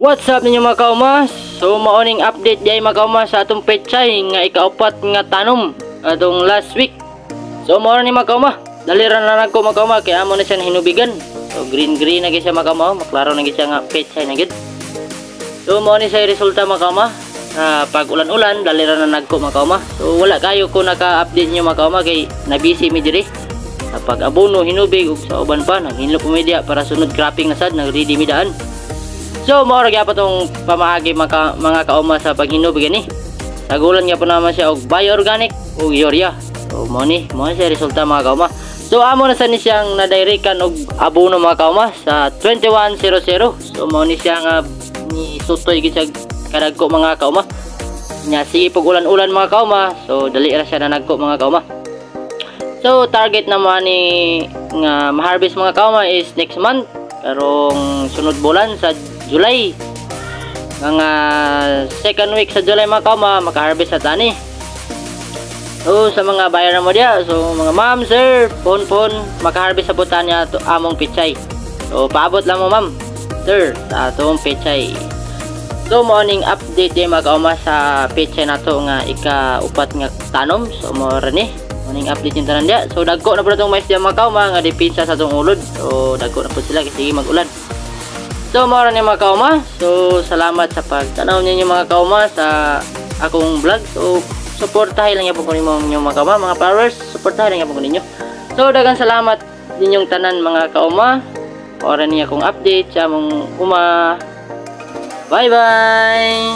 What's up ninyo mga kaumas? So maoning update diay mga kaumas sa atong pechay nga ikaupat nga tanom atong last week. So mao ni mga kaumas, daliran na nagko mga kaumas kay amo na siya hinubigan. So green na gyud siya mga kaumas, maklaro na gyud siya nga pechay na gyud. So mao ni sa resulta mga kaumas. Pag ulan-ulan daliran na nagko mga kaumas. So wala kayo ko naka-update niyo mga kaumas kay na busy mi diri. Sa pag-abono hinubig ug sa uban pa naghinlop media para sunod cropping na sad nag-ready mi daan. So mao ra gyapon tong pamaagi mga kauma sa paghinubig ni. Sagulan nga po naman siya og bioorganic ug urea. So mao siya resulta mga kauma. So amo na sa ni siyang nadairekan og abono mga kauma sa 2100. So mao ni siya nga ni sutoy gid siya kadagko mga kauma. Nya sige pag ulan-ulan mga kauma, so dali ra siya na nagko mga kauma. So target naman ni nga ma-harvest mga kauma is next month karong sunod bulan sa July. Mga second week sa July mga kauma maka-harvest sa tani. So sa mga buyer mo dia, so mga ma'am, sir, pon maka-harvest sa butan niya to among pechay. So paabot lang mo ma'am, sir, sa atong pechay. So morning update day mga kauma sa pechay nato nga ika-upat nga tanom. So mo ni morning update yung tanan dia. So dagko na po itong mais dia mga kauma nga dipinsa sa itong ulod. So dagko na po sila kasi mag-ulan. So mara ni mga kauma. So salamat sa pagtanaw ninyo mga kauma sa akong vlog. So suportahin lang niyo po ko ninyo mga kauma, mga followers, suportahin lang niyo po ko ninyo. So daghang salamat ninyong tanan mga kauma. Mara niya akong update sa among uma. Bye bye.